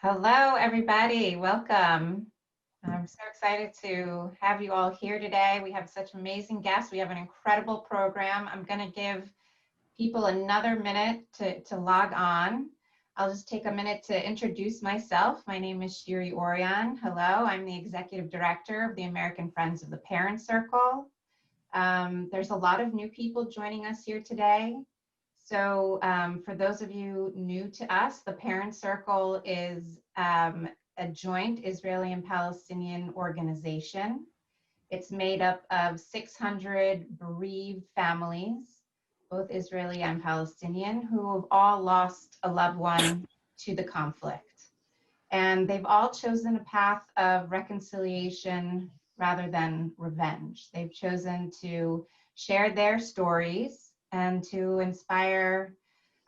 Hello, everybody. Welcome. I'm so excited to have you all here today. We have such amazing guests. We have an incredible program. I'm going to give people another minute to log on. I'll just take a minute to introduce myself. My name is Shiri Orion. Hello, I'm the Executive Director of the American Friends of the Parent Circle. There's a lot of new people joining us here today. So for those of you new to us, the Parent Circle is a joint Israeli and Palestinian organization. It's made up of 600 bereaved families, both Israeli and Palestinian, who have all lost a loved one to the conflict. And they've all chosen a path of reconciliation rather than revenge. They've chosen to share their stories and to inspire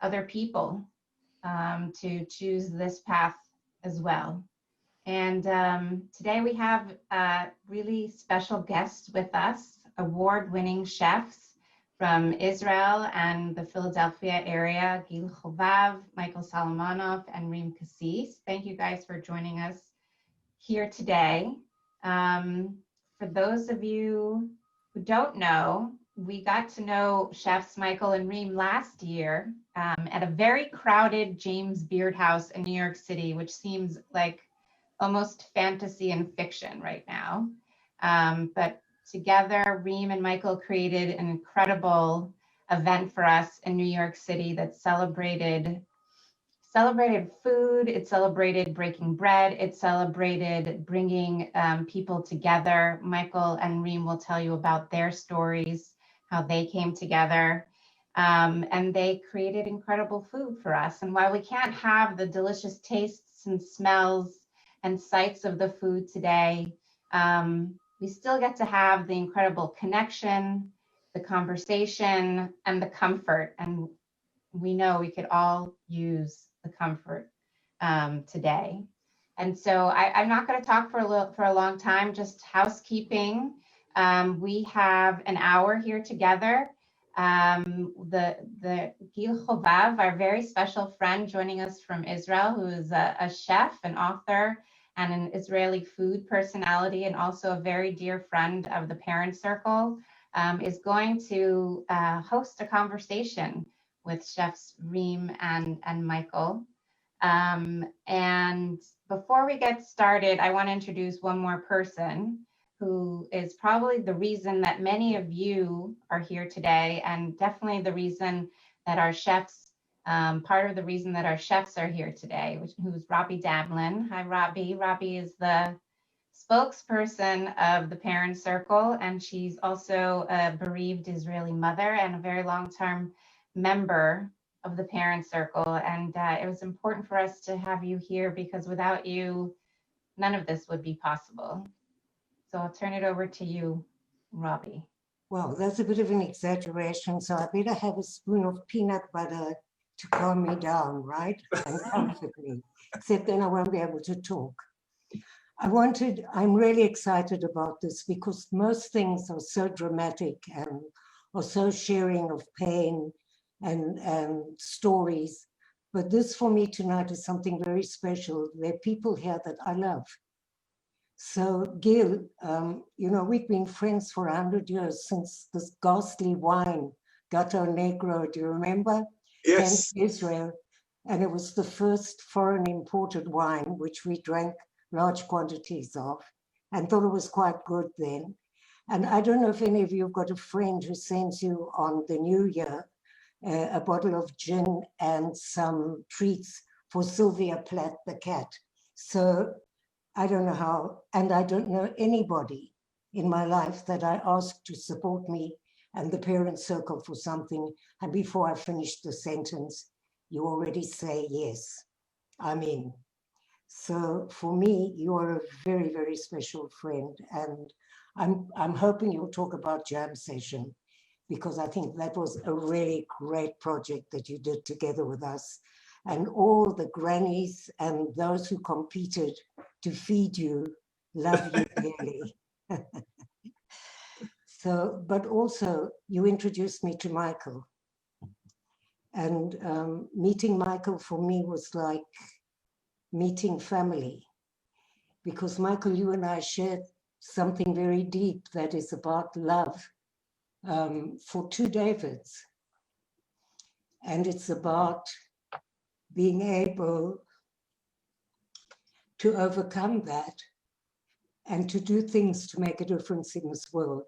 other people to choose this path as well. And today we have really special guests with us, award-winning chefs from Israel and the Philadelphia area, Gil Hovav, Michael Salamanov, and Reem Kassis. Thank you guys for joining us here today. For those of you who don't know, we got to know chefs Michael and Reem last year at a very crowded James Beard House in New York City, which seems like almost fantasy and fiction right now. But together, Reem and Michael created an incredible event for us in New York City that celebrated food, it celebrated breaking bread, it celebrated bringing people together. Michael and Reem will tell you about their stories, how they came together, and they created incredible food for us. And while we can't have the delicious tastes and smells and sights of the food today, we still get to have the incredible connection, the conversation, and the comfort. And we know we could all use the comfort today. And so I'm not going to talk for a long time, just housekeeping. We have an hour here together. The Gil Hovav, our very special friend joining us from Israel, who is a chef, an author, and an Israeli food personality, and also a very dear friend of the Parent Circle, is going to host a conversation with chefs Reem and Michael. And before we get started, I want to introduce one more person who is probably the reason that many of you are here today, and definitely the reason that our chefs, part of the reason that our chefs are here today, who's Robbie Damlin. Hi, Robbie. Robbie is the spokesperson of the Parent Circle, and she's also a bereaved Israeli mother and a very long-term member of the Parent Circle. And it was important for us to have you here because without you, none of this would be possible. So I'll turn it over to you, Robbie. Well, that's a bit of an exaggeration, so I better have a spoon of peanut butter to calm me down, right? And comfort me, except then I won't be able to talk. I'm really excited about this because most things are so dramatic and are so sharing of pain and stories. But this for me tonight is something very special. There are people here that I love. So Gil, we've been friends for 100 years since this ghastly wine, Gato Negro, do you remember? Yes. Came to Israel, and it was the first foreign imported wine, which we drank large quantities of, and thought it was quite good then. And I don't know if any of you have got a friend who sends you on the New Year a bottle of gin and some treats for Sylvia Plath, the cat. So I don't know how, and I don't know anybody in my life that I asked to support me and the Parent Circle for something. And before I finish the sentence, you already say, yes, I'm in. So for me, you are a very, very special friend. And I'm hoping you'll talk about Jam Session, because I think that was a really great project that you did together with us. And all the grannies and those who competed to feed you love you dearly. So, but also you introduced me to Michael. And meeting Michael for me was like meeting family. Because Michael, you and I shared something very deep that is about love for two Davids. And it's about being able to overcome that and to do things to make a difference in this world.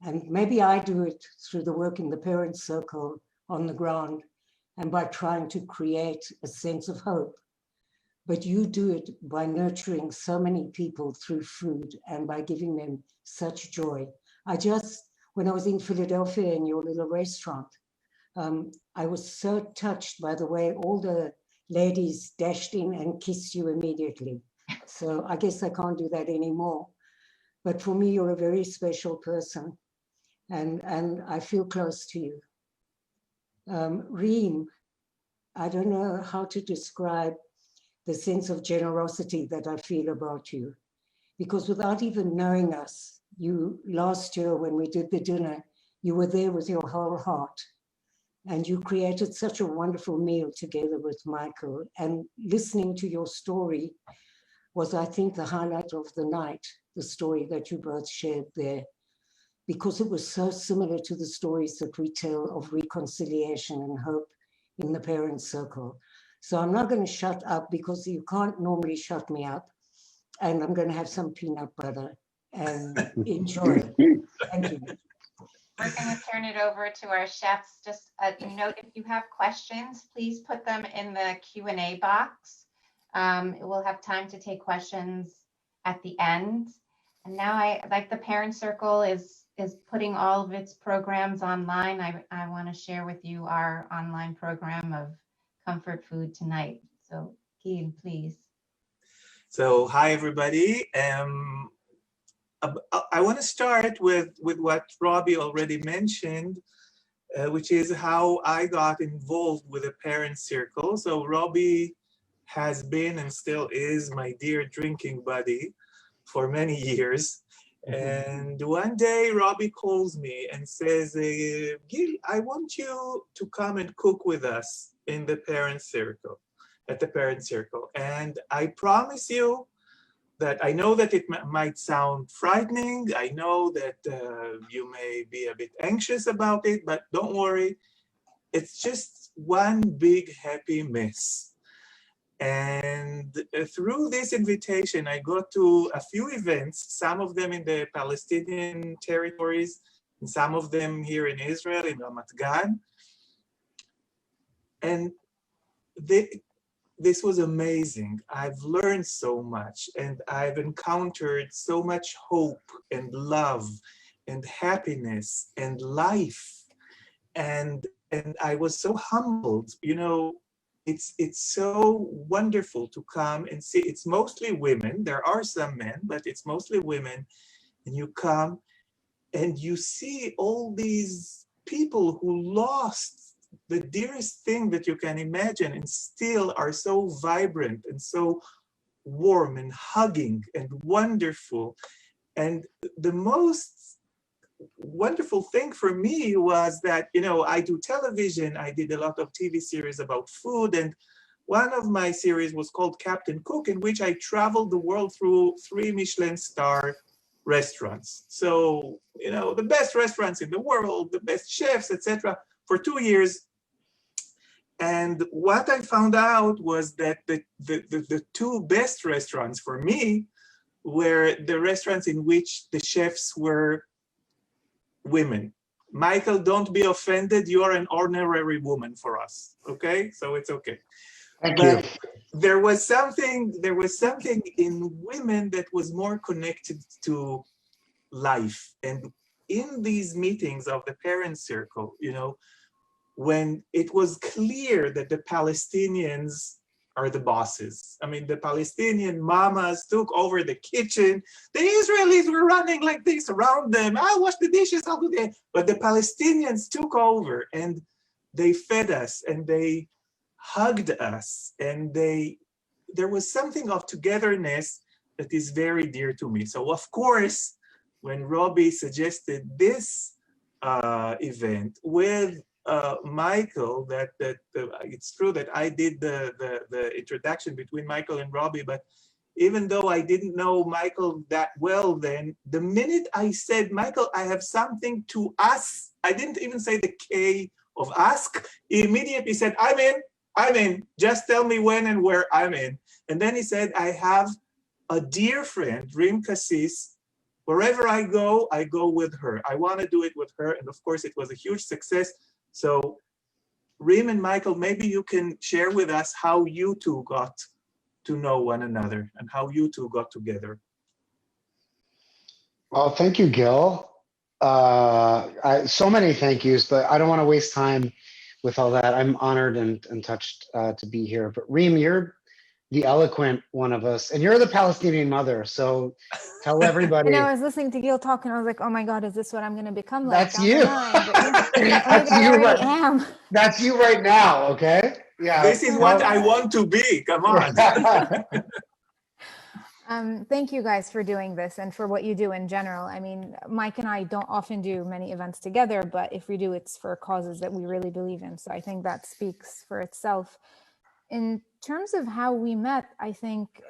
And maybe I do it through the work in the parent circle on the ground and by trying to create a sense of hope. But you do it by nurturing so many people through food and by giving them such joy. When I was in Philadelphia in your little restaurant, I was so touched by the way all the ladies dashed in and kissed you immediately. So I guess I can't do that anymore. But for me, you're a very special person, and I feel close to you. Reem, I don't know how to describe the sense of generosity that I feel about you, because without even knowing us, you last year when we did the dinner, you were there with your whole heart. And you created such a wonderful meal together with Michael. And listening to your story was, I think, the highlight of the night, the story that you both shared there, because it was so similar to the stories that we tell of reconciliation and hope in the parent circle. So I'm not going to shut up because you can't normally shut me up. And I'm going to have some peanut butter and enjoy. Thank you. We're going to turn it over to our chefs. Just a note, if you have questions, please put them in the Q&A box. We'll have time to take questions at the end. And now like the Parent Circle is putting all of its programs online. I want to share with you our online program of comfort food tonight. So Gil, please. So hi, everybody. I want to start with what Robbie already mentioned, which is how I got involved with the Parent Circle. So Robbie has been and still is my dear drinking buddy for many years. And one day Robbie calls me and says, Gil, I want you to come and cook with us in the Parent Circle, at the Parent Circle. And I promise you that I know that it might sound frightening. I know that you may be a bit anxious about it, but don't worry. It's just one big happy mess. And through this invitation, I got to a few events, some of them in the Palestinian territories, and some of them here in Israel, in Ramat Gan. And this was amazing. I've learned so much, and I've encountered so much hope and love and happiness and life. And I was so humbled. You know, it's so wonderful to come and see. It's mostly women. There are some men, but it's mostly women. And you come and you see all these people who lost the dearest thing that you can imagine and still are so vibrant and so warm and hugging and wonderful. And the most wonderful thing for me was that, you know, I do television. I did a lot of TV series about food. And one of my series was called Captain Cook, in which I traveled the world through 3 Michelin star restaurants. So, you know, the best restaurants in the world, the best chefs, etc., for 2 years. And what I found out was that the 2 best restaurants for me were the restaurants in which the chefs were women. Michael, don't be offended. You are an ordinary woman for us. Okay, so it's okay. Thank you. There was something in women that was more connected to life. And in these meetings of the Parent Circle, you know, when it was clear that the Palestinians are the bosses. I mean, the Palestinian mamas took over the kitchen. The Israelis were running like this around them. I'll wash the dishes, I'll do that. But the Palestinians took over and they fed us and they hugged us. And there was something of togetherness that is very dear to me. So of course, when Robbie suggested this event with Michael that it's true that I did the introduction between Michael and Robbie, but even though I didn't know Michael that well then, the minute I said, Michael, I have something to ask, I didn't even say the K of ask, he immediately said, I'm in, just tell me when and where I'm in. And then he said, I have a dear friend, Reem Kassis, wherever I go with her. I want to do it with her. And of course, it was a huge success. So Reem and Michael, maybe you can share with us how you two got to know one another and how you two got together. Well, thank you, Gil. So many thank yous, but I don't want to waste time with all that. I'm honored and touched to be here. But Reem, you're the eloquent one of us, and you're the Palestinian mother. So tell everybody. I was listening to Gil talk, and I was like, "Oh my God, is this what I'm going to become like?" That's you. That's you. I already am. That's you right now. Okay. Yeah. This is what I want to be. Come on. Thank you guys for doing this and for what you do in general. I mean, Mike and I don't often do many events together, but if we do, it's for causes that we really believe in. So I think that speaks for itself. In terms of how we met, I think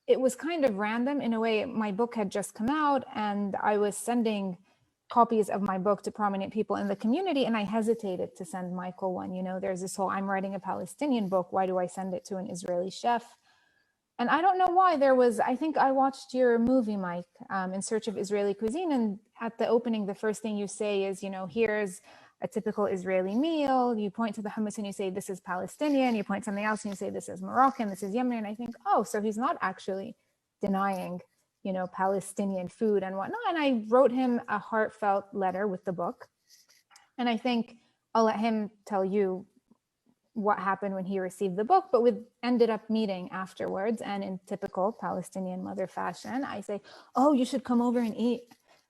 it was kind of random in a way. My book had just come out and I was sending copies of my book to prominent people in the community, and I hesitated to send Michael one. You know, there's this whole, I'm writing a Palestinian book, why do I send it to an Israeli chef? And I don't know why. I think I watched your movie, Mike, In Search of Israeli Cuisine, and at the opening, the first thing you say is, you know, here's a typical Israeli meal. You point to the hummus and you say, this is Palestinian. You point something else and you say, this is Moroccan, this is Yemeni. And I think, oh, so he's not actually denying, you know, Palestinian food and whatnot. And I wrote him a heartfelt letter with the book. And I think I'll let him tell you what happened when he received the book, but we ended up meeting afterwards. And in typical Palestinian mother fashion, I say, oh, you should come over and eat.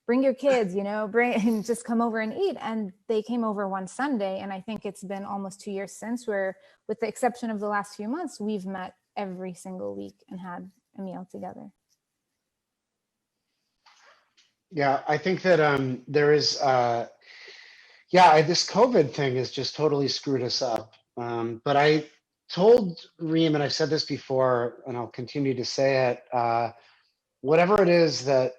Bring your kids, you know, and just come over and eat. And they came over one Sunday. And I think it's been almost 2 years since, where, with the exception of the last few months, we've met every single week and had a meal together. Yeah, I think that there is, this COVID thing has just totally screwed us up. But I told Reem, and I've said this before, and I'll continue to say it, whatever it is that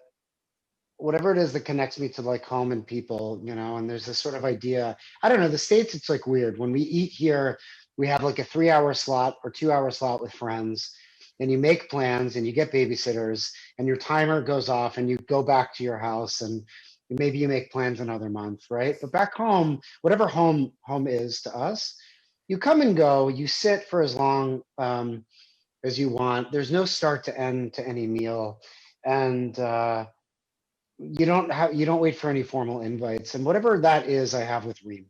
connects me to like home and people, you know, and there's this sort of idea, I don't know, the States, it's like weird. When we eat here, we have like a 3-hour slot or 2-hour slot with friends, and you make plans and you get babysitters and your timer goes off and you go back to your house and maybe you make plans another month, right? But back home, whatever home is to us, you come and go, you sit for as long as you want. There's no start to end to any meal. And you don't wait for any formal invites. And whatever that is, I have with Reem.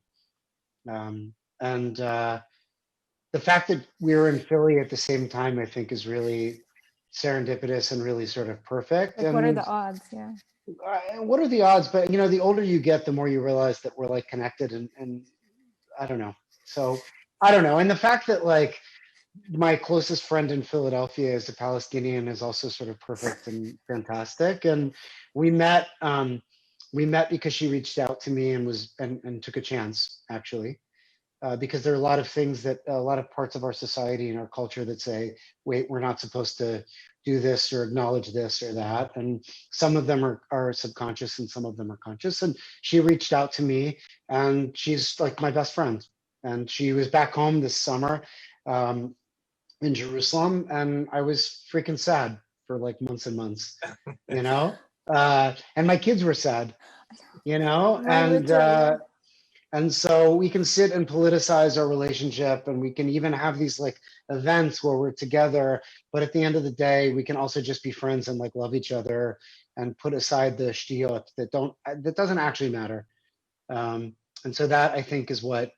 The fact that we were in Philly at the same time, I think, is really serendipitous and really sort of perfect. Like, what are the odds? Yeah. What are the odds? But, you know, the older you get, the more you realize that we're like connected and I don't know. So I don't know. And the fact that like my closest friend in Philadelphia is a Palestinian is also sort of perfect and fantastic. And we met because she reached out to me and took a chance, actually. Because there are a lot of things that a lot of parts of our society and our culture that say, wait, we're not supposed to do this or acknowledge this or that. And some of them are subconscious and some of them are conscious. And she reached out to me and she's like my best friend. And she was back home this summer in Jerusalem. And I was freaking sad for like months and months, you know? And my kids were sad, you know? And so we can sit and politicize our relationship, and we can even have these like events where we're together. But at the end of the day, we can also just be friends and like love each other and put aside the shtiyot that doesn't actually matter. And so that, I think, is what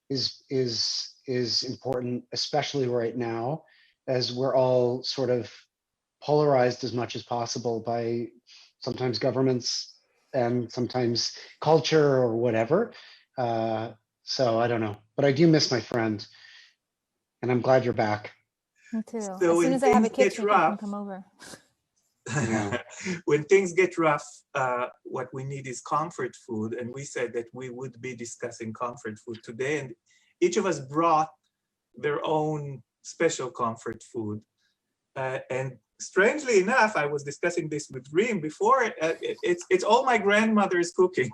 is important, especially right now, as we're all sort of polarized as much as possible by sometimes governments and sometimes culture or whatever. So I don't know, but I do miss my friend, and I'm glad you're back. Me too. So as soon as I have a kid, you can come over. Yeah. When things get rough, what we need is comfort food. And we said that we would be discussing comfort food today. And each of us brought their own special comfort food. And strangely enough, I was discussing this with Reem before, it's all my grandmother's cooking.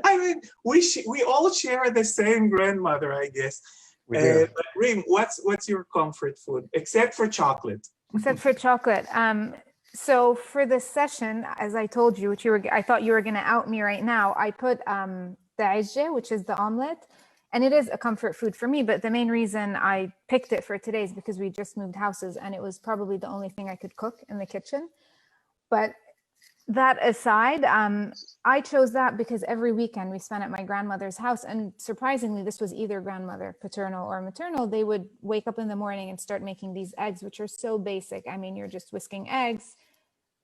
I mean, we all share the same grandmother, I guess. We do. But Reem, what's your comfort food, except for chocolate? Except for chocolate. So for this session, as I told you, I thought you were going to out me right now. I put the ajje, which is the omelet, and it is a comfort food for me. But the main reason I picked it for today is because we just moved houses, and it was probably the only thing I could cook in the kitchen. But that aside, I chose that because every weekend we spent at my grandmother's house, and surprisingly, this was either grandmother, paternal or maternal. They would wake up in the morning and start making these eggs, which are so basic. I mean, you're just whisking eggs,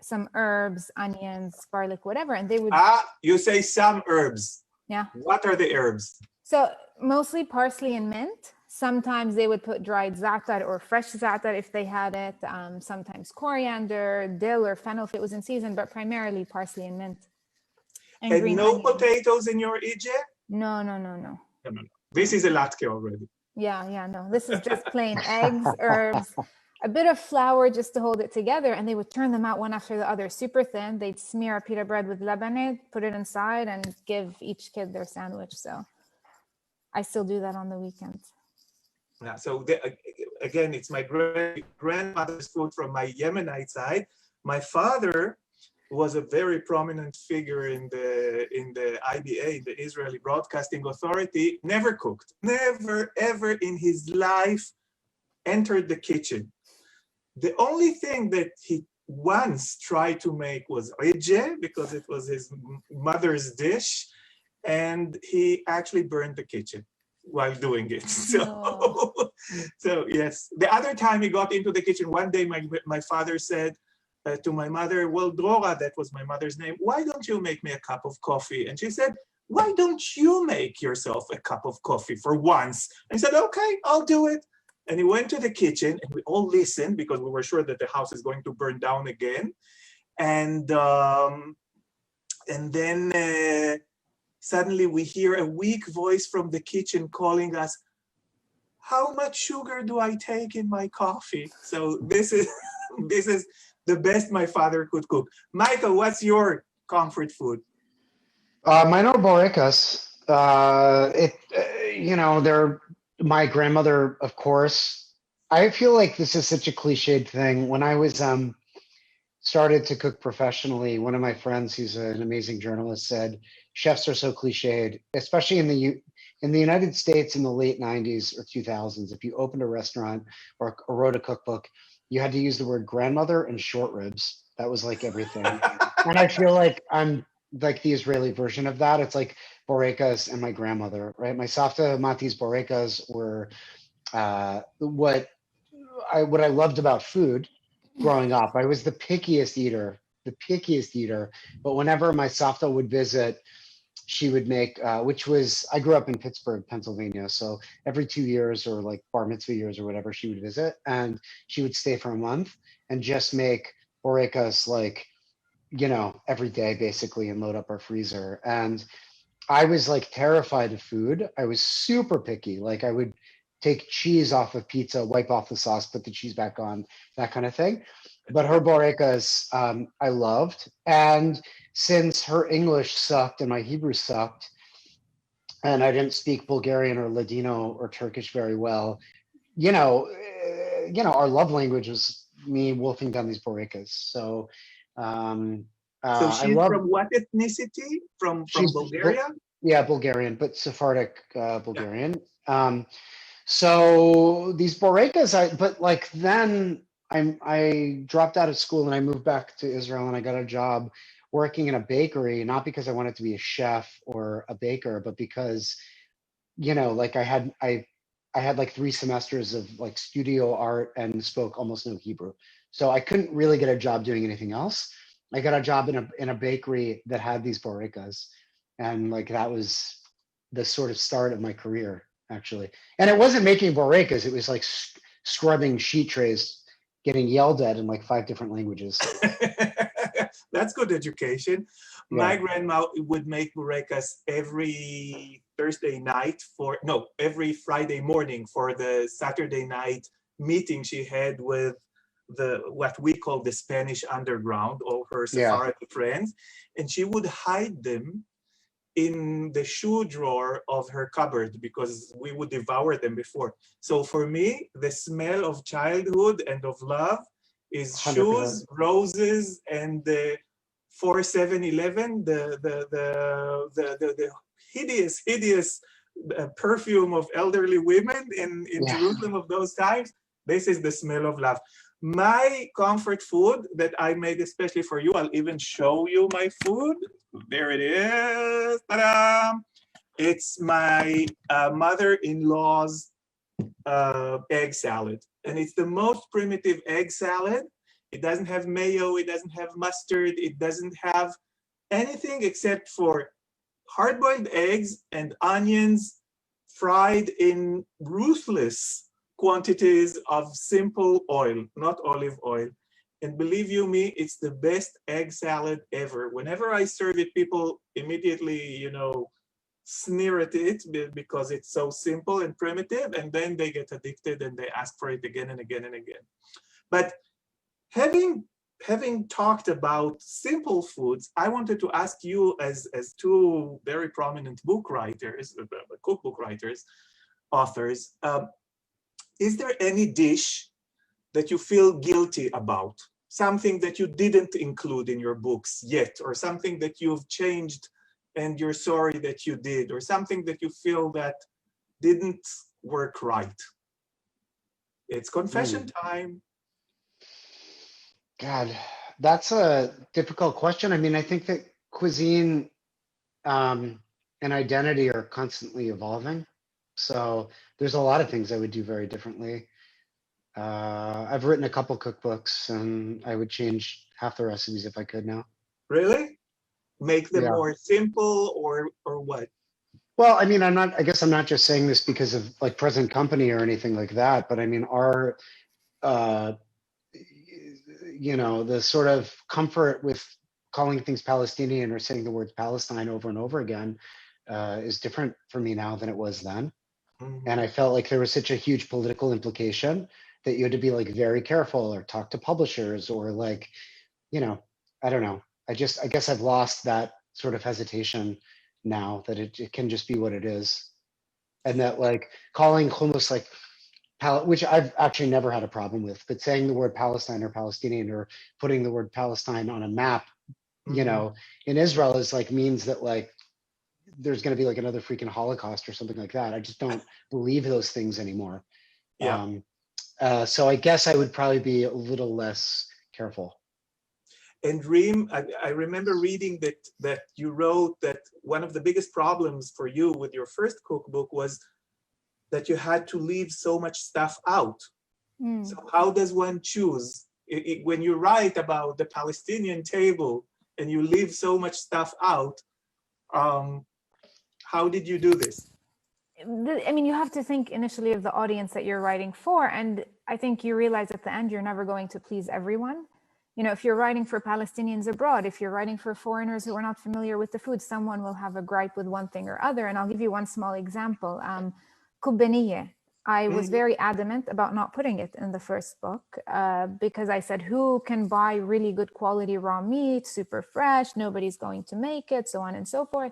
some herbs, onions, garlic, whatever, and they would. You say some herbs. Yeah. What are the herbs? So mostly parsley and mint. Sometimes they would put dried za'atar or fresh za'atar if they had it. Sometimes coriander, dill, or fennel if it was in season, but primarily parsley and mint. And green no onions. potatoes in your ije? No. No. This is a latke already. Yeah, no. This is just plain eggs, herbs, a bit of flour just to hold it together, and they would turn them out one after the other, super thin. They'd smear a pita bread with labanet, put it inside, and give each kid their sandwich. So I still do that on the weekends. Yeah, so again, it's my grandmother's food from my Yemenite side. My father was a very prominent figure in the IBA, the Israeli Broadcasting Authority. Never cooked, never ever in his life entered the kitchen. The only thing that he once tried to make was ije, because it was his mother's dish, and he actually burned the kitchen while doing it. So yes. The other time he got into the kitchen, one day my father said to my mother, well, Drora, that was my mother's name, why don't you make me a cup of coffee? And she said, why don't you make yourself a cup of coffee for once? And he said, okay, I'll do it. And he went to the kitchen, and we all listened because we were sure that the house is going to burn down again. And then suddenly we hear a weak voice from the kitchen calling us, how much sugar do I take in my coffee? So this is the best my father could cook. Michael, what's your comfort food? Mine are borekas. They're my grandmother, of course. I feel like this is such a cliched thing. When I was started to cook professionally, one of my friends, who's an amazing journalist, said chefs are so cliched, especially in the United States in the late 90s or 2000s. If you opened a restaurant or wrote a cookbook, you had to use the word grandmother and short ribs. That was like everything. And I feel like I'm like the Israeli version of that. It's like borekas and my grandmother, right? My Savta Mati's borekas were what I loved about food growing up. I was the pickiest eater. But whenever my Savta would visit, she would make, I grew up in Pittsburgh, Pennsylvania. So every 2 years or like bar mitzvah years or whatever, she would visit, and she would stay for a month and just make borekas like, every day basically, and load up our freezer. And I was like terrified of food. I was super picky. Like I would take cheese off of pizza, wipe off the sauce, put the cheese back on, that kind of thing. But her borekas, I loved. And since her English sucked and my Hebrew sucked, and I didn't speak Bulgarian or Ladino or Turkish very well, our love language was me wolfing down these borekas. So, so she's from what ethnicity? From Bulgaria? Yeah, Bulgarian, but Sephardic Bulgarian. Yeah. So these borekas, then I dropped out of school and I moved back to Israel, and I got a job working in a bakery, not because I wanted to be a chef or a baker, but because, I had like 3 semesters of like studio art and spoke almost no Hebrew. So I couldn't really get a job doing anything else. I got a job in a bakery that had these borekas, and like that was the sort of start of my career, actually. And it wasn't making borekas, it was like scrubbing sheet trays getting yelled at in like 5 different languages. That's good education. My Yeah. grandma would make burekas every Thursday night every Friday morning for the Saturday night meeting she had with what we call the Spanish underground, all her Sephardic friends, and she would hide them in the shoe drawer of her cupboard because we would devour them before. So for me, the smell of childhood and of love is 100%. shoes, roses, and the 4711, the hideous perfume of elderly women in Jerusalem of those times. This is the smell of love. My comfort food that I made especially for you, I'll even show you my food. There it is. Ta-da! It's my mother-in-law's egg salad. And it's the most primitive egg salad. It doesn't have mayo, it doesn't have mustard, it doesn't have anything except for hard-boiled eggs and onions fried in ruthless quantities of simple oil, not olive oil. And believe you me, it's the best egg salad ever. Whenever I serve it, people immediately, sneer at it because it's so simple and primitive, and then they get addicted and they ask for it again and again and again. But having talked about simple foods, I wanted to ask you as two very prominent book writers, cookbook writers, authors, is there any dish that you feel guilty about? Something that you didn't include in your books yet, or something that you've changed and you're sorry that you did, or something that you feel that didn't work right? It's confession time. God, that's a difficult question. I mean, I think that cuisine and identity are constantly evolving. So there's a lot of things I would do very differently. I've written a couple cookbooks and I would change half the recipes if I could now. Really? Make them more simple or what? Well, I mean, I guess I'm not just saying this because of like present company or anything like that, but I mean, our, the sort of comfort with calling things Palestinian or saying the words Palestine over and over again is different for me now than it was then. Mm-hmm. And I felt like there was such a huge political implication that you had to be like very careful or talk to publishers or like, I don't know. I guess I've lost that sort of hesitation now that it can just be what it is. And that like calling hummus like, which I've actually never had a problem with, but saying the word Palestine or Palestinian or putting the word Palestine on a map, mm-hmm. In Israel is like means that like there's going to be like another freaking Holocaust or something like that. I just don't believe those things anymore. Yeah. So I guess I would probably be a little less careful. And Reem, I remember reading that you wrote that one of the biggest problems for you with your first cookbook was that you had to leave so much stuff out. Mm. So how does one choose? When you write about the Palestinian table and you leave so much stuff out, how did you do this? I mean, you have to think initially of the audience that you're writing for. And I think you realize at the end, you're never going to please everyone. If you're writing for Palestinians abroad, if you're writing for foreigners who are not familiar with the food, someone will have a gripe with one thing or other. And I'll give you one small example. Kubbeniyeh. I was very adamant about not putting it in the first book because I said, who can buy really good quality raw meat, super fresh, nobody's going to make it, so on and so forth.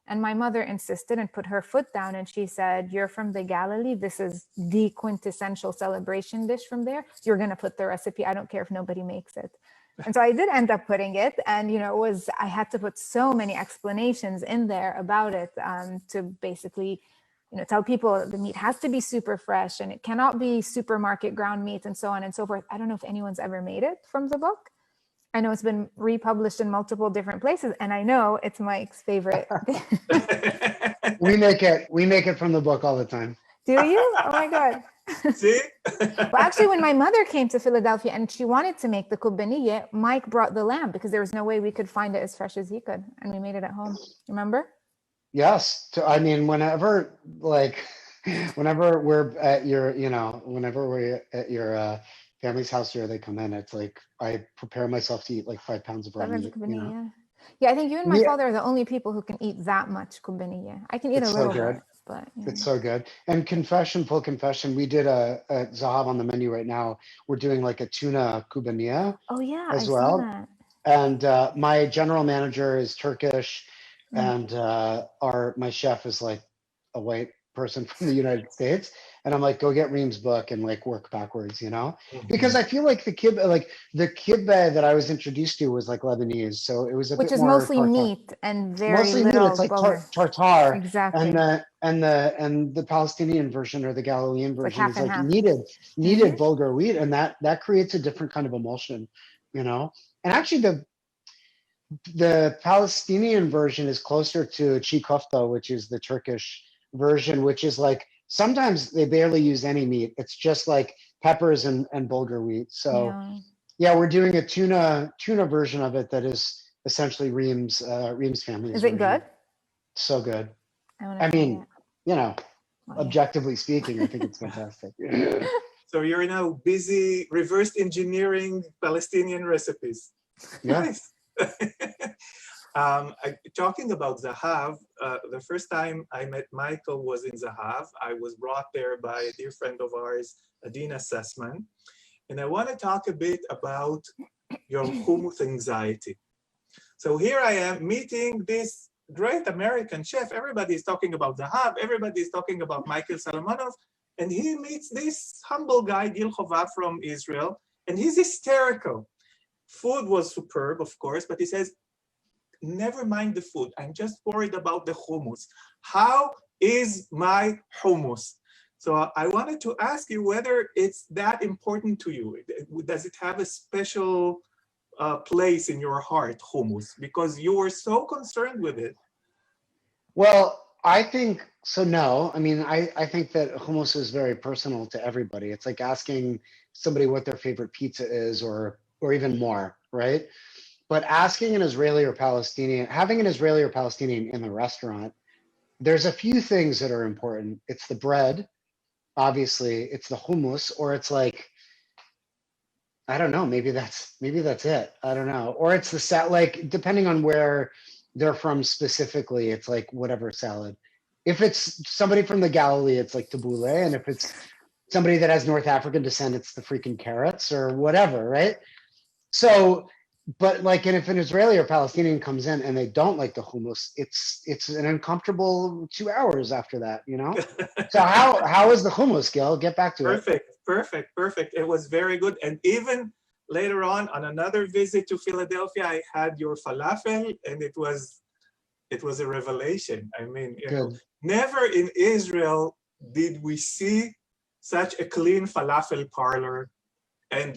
And my mother insisted and put her foot down and she said, you're from the Galilee. This is the quintessential celebration dish from there. You're going to put the recipe. I don't care if nobody makes it. And so I did end up putting it. And, I had to put so many explanations in there about it to basically, tell people the meat has to be super fresh and it cannot be supermarket ground meat and so on and so forth. I don't know if anyone's ever made it from the book. I know it's been republished in multiple different places, and I know it's Mike's favorite. We make it from the book all the time. Do you? Oh my God. See? Well, actually, when my mother came to Philadelphia and she wanted to make the kubbeniyeh, Mike brought the lamb because there was no way we could find it as fresh as he could, and we made it at home. Remember? Yes. I mean, whenever we're at your, family's house here, they come in. It's like I prepare myself to eat like 5 pounds of raw meat. You know? Yeah. Yeah, I think you and my Yeah. father are the only people who can eat that much kubaniya. I can eat It's a so little good. bit, but It's so good. And full confession, we did a Zahav on the menu right now. We're doing like a tuna kubaniya oh yeah, as I saw well. that. And my general manager is Turkish, and my chef is like a white person from the United States. And I'm like, go get Reem's book and like work backwards, you know? Because I feel like the kibbeh that I was introduced to was like Lebanese, so it was a Which bit is more mostly tartar. meat and very Mostly meat. little It's like bulgur. tartar, Exactly. and the Palestinian version or the Galilean Like version half is and like half. kneaded bulgur wheat, and that creates a different kind of emulsion, you know. And actually, the Palestinian version is closer to chi kofta, which is the Turkish version, which is like sometimes they barely use any meat. It's just like peppers and bulgur wheat. So yeah, we're doing a tuna version of it that is essentially Reem's family's Is it version. good? So good. I mean, it. you know, Oh, objectively speaking, I think it's fantastic. So you're now busy reverse engineering Palestinian recipes. Yeah. Nice. Talking about Zahav, the first time I met Michael was in Zahav. I was brought there by a dear friend of ours, Adina Sussman. And I want to talk a bit about your hummus anxiety. So here I am meeting this great American chef. Everybody is talking about Zahav. Everybody is talking about Michael Salamanov. And he meets this humble guy, Gil Hovav from Israel, and he's hysterical. Food was superb, of course, but he says, never mind the food. I'm just worried about the hummus. How is my hummus? So I wanted to ask you whether it's that important to you. Does it have a special place in your heart, hummus? Because you were so concerned with it. Well, I think so. No, I mean, I think that hummus is very personal to everybody. It's like asking somebody what their favorite pizza is, or even more, right? But asking an Israeli or Palestinian, having an Israeli or Palestinian in the restaurant, there's a few things that are important. It's the bread, obviously. It's the hummus, or it's like, I don't know. Maybe that's it. I don't know. Or it's the salad. Like depending on where they're from specifically, it's like whatever salad. If it's somebody from the Galilee, it's like tabbouleh, and if it's somebody that has North African descent, it's the freaking carrots or whatever, right? So, but like, and if an Israeli or Palestinian comes in and they don't like the hummus, it's an uncomfortable 2 hours after that, you know. So how is the hummus, Gil? Get back to it. Perfect. It was very good. And even later on another visit to Philadelphia, I had your falafel, and it was a revelation. I mean, you know, never in Israel did we see such a clean falafel parlor and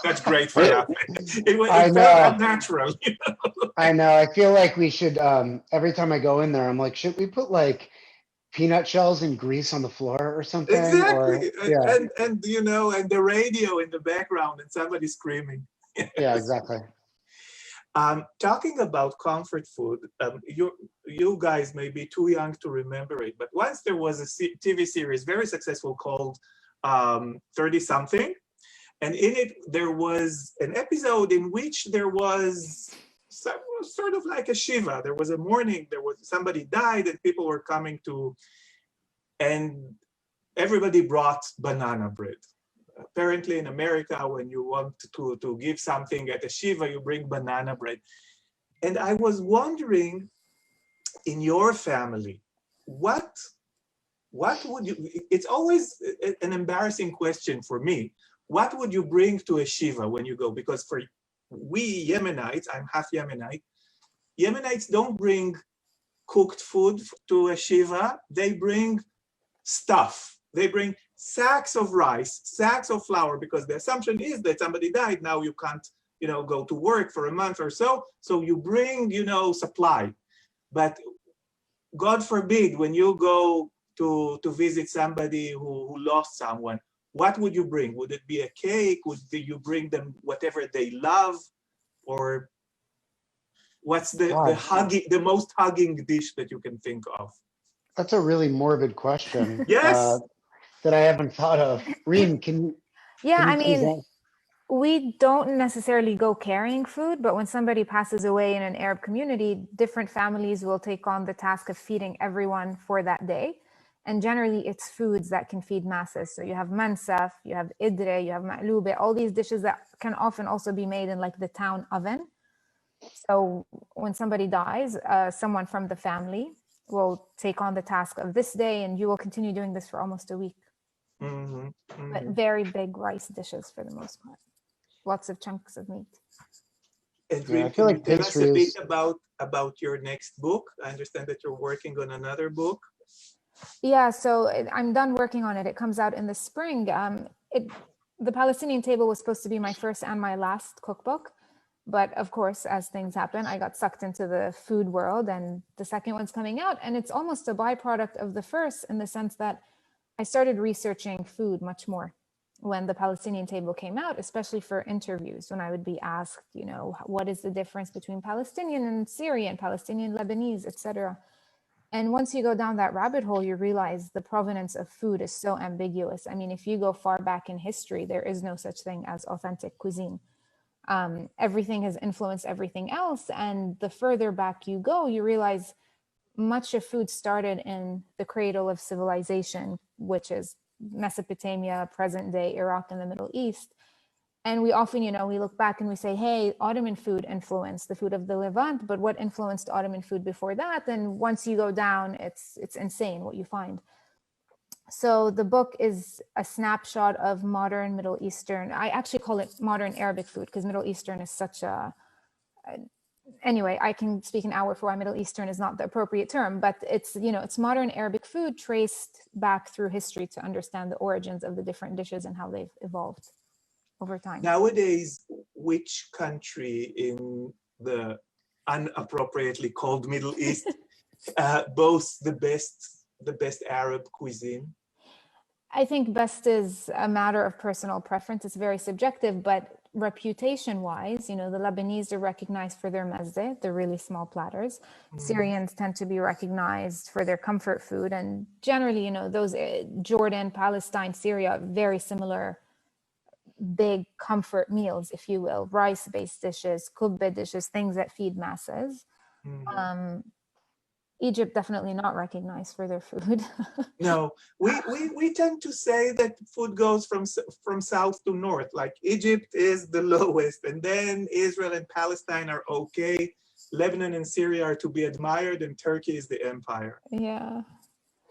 such great falafel. It felt unnatural. You know? I know. I feel like we should, every time I go in there, I'm like, should we put like peanut shells and grease on the floor or something? Exactly. Or, yeah. And you know, and the radio in the background and somebody screaming. Yeah, exactly. Talking about comfort food, you guys may be too young to remember it, but once there was a TV series, very successful, called 30 Something. And in it, there was an episode in which there was sort of like a Shiva. There was a mourning, somebody died and people were coming to, and everybody brought banana bread. Apparently in America, when you want to give something at a Shiva, you bring banana bread. And I was wondering, in your family, what would you, it's always an embarrassing question for me. What would you bring to a Shiva when you go? Because for we Yemenites, I'm half Yemenite, Yemenites don't bring cooked food to a Shiva. They bring stuff. They bring sacks of rice, sacks of flour, because the assumption is that somebody died. Now you can't, you know, go to work for a month or so. So you bring, you know, supply. But God forbid, when you go to visit somebody who lost someone, what would you bring? Would it be a cake? Would you bring them whatever they love? Or what's the most hugging dish that you can think of? That's a really morbid question. Yes. That I haven't thought of. Reem, can you I please mean, answer? We don't necessarily go carrying food, but when somebody passes away in an Arab community, different families will take on the task of feeding everyone for that day. And generally it's foods that can feed masses. So you have mansaf, you have idre, you have ma'lube, all these dishes that can often also be made in like the town oven. So when somebody dies, someone from the family will take on the task of this day, and you will continue doing this for almost a week. But very big rice dishes for the most part. Lots of chunks of meat. And Yeah, I Reem, feel can like you tell us a bit pastries. about your next book? I understand that you're working on another book. Yeah, so I'm done working on it. It comes out in the spring. The Palestinian Table was supposed to be my first and my last cookbook. But of course, as things happen, I got sucked into the food world, and the second one's coming out. And it's almost a byproduct of the first, in the sense that I started researching food much more when the Palestinian Table came out, especially for interviews, when I would be asked, you know, what is the difference between Palestinian and Syrian, Palestinian, Lebanese, etc. And once you go down that rabbit hole, you realize the provenance of food is so ambiguous. I mean, if you go far back in history, there is no such thing as authentic cuisine. Everything has influenced everything else. And the further back you go, you realize much of food started in the cradle of civilization, which is Mesopotamia, present day Iraq, and the Middle East. And we often, you know, we look back and we say, hey, Ottoman food influenced the food of the Levant, but what influenced Ottoman food before that? And once you go down, it's insane what you find. So the book is a snapshot of modern Middle Eastern. I actually call it modern Arabic food, because Middle Eastern is such anyway, I can speak an hour for why Middle Eastern is not the appropriate term, but it's, you know, it's modern Arabic food traced back through history to understand the origins of the different dishes and how they've evolved over time. Nowadays, which country in the unappropriately called Middle East boasts the best Arab cuisine? I think best is a matter of personal preference. It's very subjective, but reputation-wise, you know, the Lebanese are recognized for their mezze, the really small platters. Syrians tend to be recognized for their comfort food, and generally, you know, those Jordan, Palestine, Syria, very similar big comfort meals, if you will, rice-based dishes, kubbe dishes, things that feed masses. Egypt definitely not recognized for their food. No, we tend to say that food goes from south to north. Like Egypt is the lowest, and then Israel and Palestine are okay. Lebanon and Syria are to be admired, and Turkey is the empire. Yeah.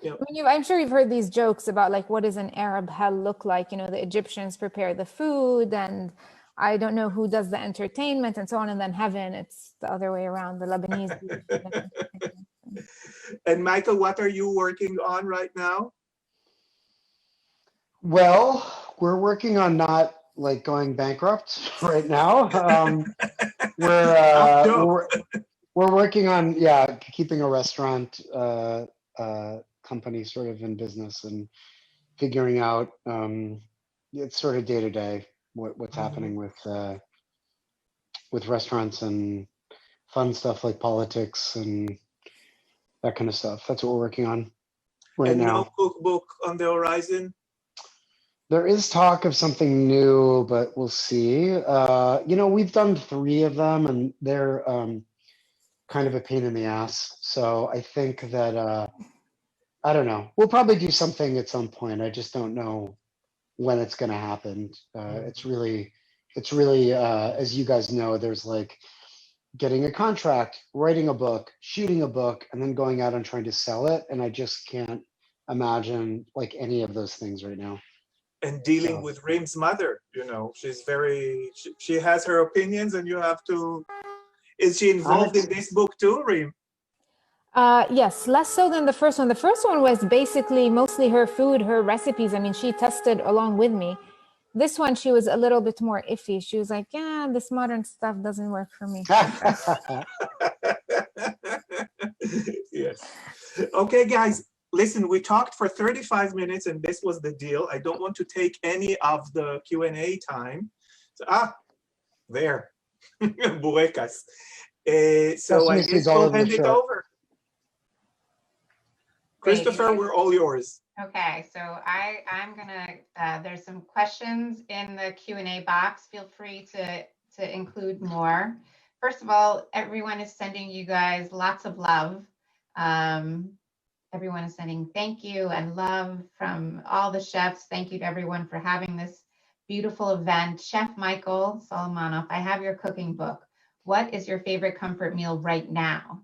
You know, I mean, I'm sure you've heard these jokes about like, what does an Arab hell look like? You know, the Egyptians prepare the food, and I don't know who does the entertainment, and so on. And then heaven, it's the other way around. The Lebanese do the food and entertainment. And Michael, what are you working on right now? Well, we're working on not like going bankrupt right now. We're working on keeping a restaurant company sort of in business and figuring out it's sort of day to day what's happening with restaurants and fun stuff like politics and that kind of stuff. That's what we're working on right and now. No cookbook on the horizon? There is talk of something new, but we'll see. You know, we've done 3 of them, and they're kind of a pain in the ass. So I think that, I don't know. We'll probably do something at some point. I just don't know when it's going to happen. It's really, as you guys know, there's like getting a contract, writing a book, shooting a book, and then going out and trying to sell it. And I just can't imagine like any of those things right now. And dealing with Reem's mother, you know, she's very, she has her opinions, and you have to, is she involved in this book too, Reem? Yes, less so than the first one. The first one was basically mostly her food, her recipes. I mean, she tested along with me. This one, she was a little bit more iffy. She was like, yeah, this modern stuff doesn't work for me. Yes. Okay, guys, listen, we talked for 35 minutes, and this was the deal. I don't want to take any of the Q&A time. So, there, burecas. So I guess we'll hand it over. Great. Christopher, we're all yours. Okay, so I'm gonna, there's some questions in the Q&A box. Feel free to include more. First of all, everyone is sending you guys lots of love. Everyone is sending thank you and love from all the chefs. Thank you to everyone for having this beautiful event. Chef Michael Solomonov, I have your cooking book. What is your favorite comfort meal right now?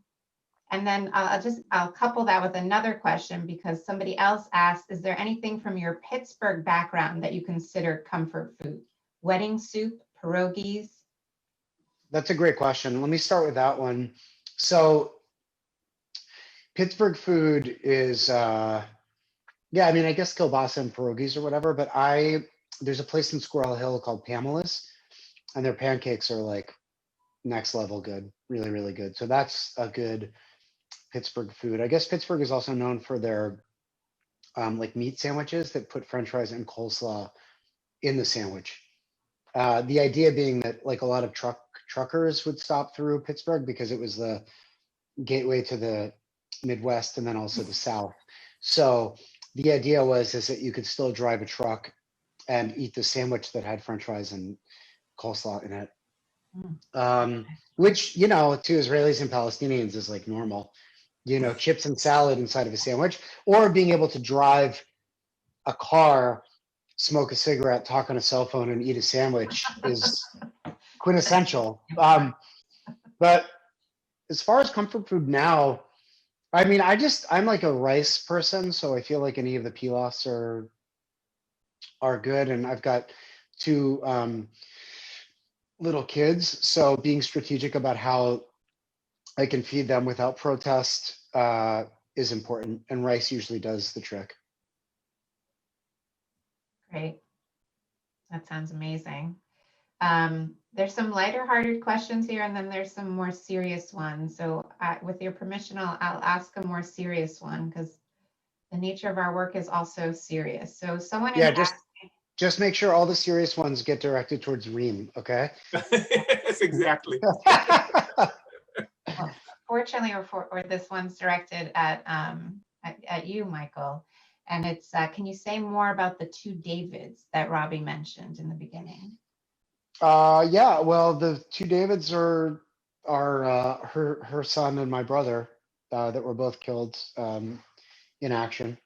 And then I'll couple that with another question, because somebody else asked, is there anything from your Pittsburgh background that you consider comfort food? Wedding soup, pierogies? That's a great question. Let me start with that one. So Pittsburgh food is, yeah, I mean, I guess kielbasa and pierogies or whatever, but there's a place in Squirrel Hill called Pamela's, and their pancakes are like next level good, really, really good. So that's a good Pittsburgh food. I guess Pittsburgh is also known for their like meat sandwiches that put French fries and coleslaw in the sandwich. The idea being that like a lot of truckers would stop through Pittsburgh because it was the gateway to the Midwest and then also the South. So the idea is that you could still drive a truck and eat the sandwich that had French fries and coleslaw in it. Which, you know, to Israelis and Palestinians is like normal, you know, chips and salad inside of a sandwich, or being able to drive a car, smoke a cigarette, talk on a cell phone, and eat a sandwich is quintessential. But as far as comfort food now, I mean, I'm like a rice person, so I feel like any of the pilafs are good, and I've got two little kids, so being strategic about how I can feed them without protest is important, and rice usually does the trick. Great. That sounds amazing. There's some lighter hearted questions here, and then there's some more serious ones. So with your permission, I'll ask a more serious one, because the nature of our work is also serious. So someone Yeah, is just make sure all the serious ones get directed towards Reem, okay? Yes, exactly. well, fortunately, or this one's directed at you, Michael. And it's, can you say more about the two Davids that Robbie mentioned in the beginning? Yeah, well, the two Davids are her son and my brother that were both killed in action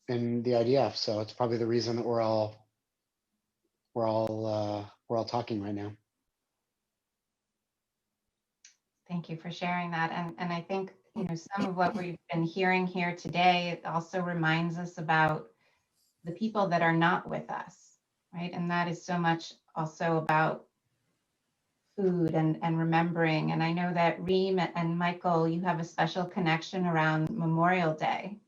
in the IDF. So it's probably the reason that we're all talking right now. Thank you for sharing that. And I think, you know, some of what we've been hearing here today, it also reminds us about the people that are not with us, right? And that is so much also about food and remembering. And I know that Reem and Michael, you have a special connection around Memorial Day,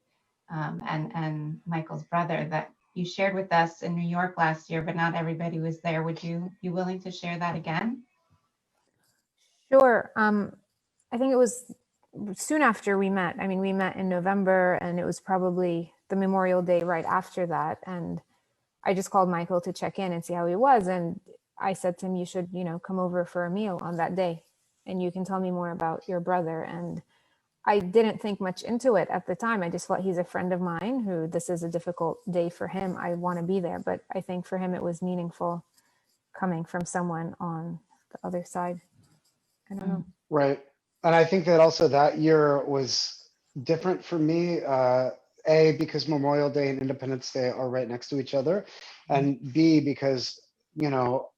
and Michael's brother that you shared with us in New York last year, but not everybody was there. Would you be willing to share that again? Sure. I think it was soon after we met. I mean, we met in November, and it was probably the Memorial Day right after that. And I just called Michael to check in and see how he was. And I said to him, you should, you know, come over for a meal on that day, and you can tell me more about your brother. And I didn't think much into it at the time. I just thought, he's a friend of mine who, this is a difficult day for him. I want to be there. But I think for him, it was meaningful coming from someone on the other side. I don't know. Right. And I think that also that year was different for me. A, because Memorial Day and Independence Day are right next to each other. And B, because, you know,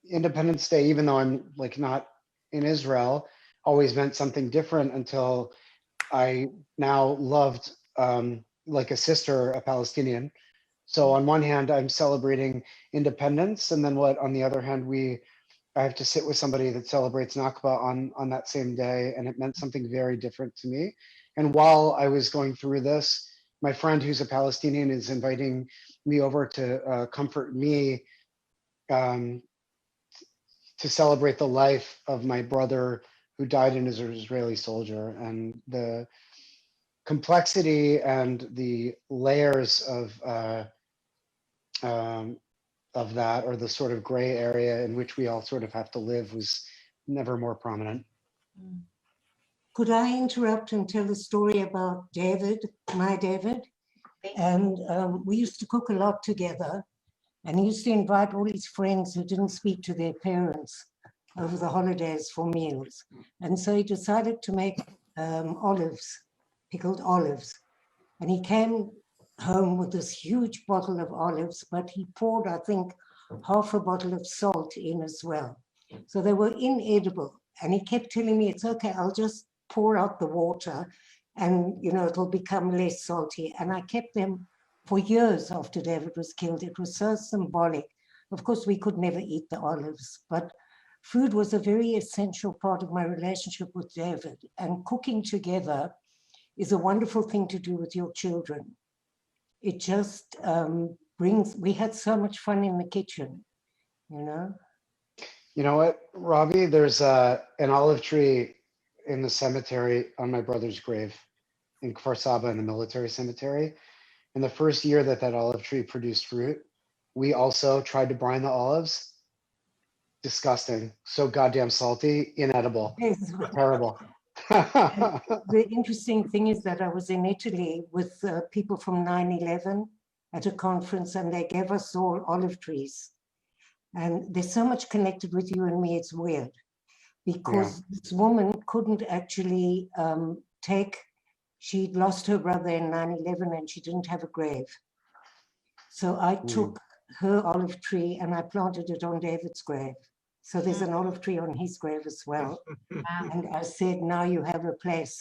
Independence Day, even though I'm like not in Israel, always meant something different until I now loved like a sister, a Palestinian. So on one hand, I'm celebrating independence, and then on the other hand, I have to sit with somebody that celebrates Nakba on that same day, and it meant something very different to me. And while I was going through this, my friend who's a Palestinian is inviting me over to comfort me, to celebrate the life of my brother who died in as an Israeli soldier, and the complexity and the layers of that, or the sort of gray area in which we all sort of have to live, was never more prominent. Could I interrupt and tell a story about David, my David? And we used to cook a lot together, and he used to invite all his friends who didn't speak to their parents over the holidays for meals. And so he decided to make olives, pickled olives. And he came home with this huge bottle of olives, but he poured, I think, half a bottle of salt in as well. So they were inedible. And he kept telling me, it's okay, I'll just pour out the water and, you know, it'll become less salty. And I kept them for years after David was killed. It was so symbolic. Of course, we could never eat the olives, but food was a very essential part of my relationship with David. And cooking together is a wonderful thing to do with your children. It just we had so much fun in the kitchen, you know? You know what, Robbie? There's an olive tree in the cemetery on my brother's grave in Kfar Saba in the military cemetery. And the first year that that olive tree produced fruit, we also tried to brine the olives. Disgusting. So goddamn salty, inedible, Yes. terrible. The interesting thing is that I was in Italy with people from 9/11 at a conference, and they gave us all olive trees. And there's so much connected with you and me, it's weird. Because this woman couldn't actually she'd lost her brother in 9/11 and she didn't have a grave. So I took her olive tree and I planted it on David's grave. So there's an olive tree on his grave as well. Wow. And I said, now you have a place,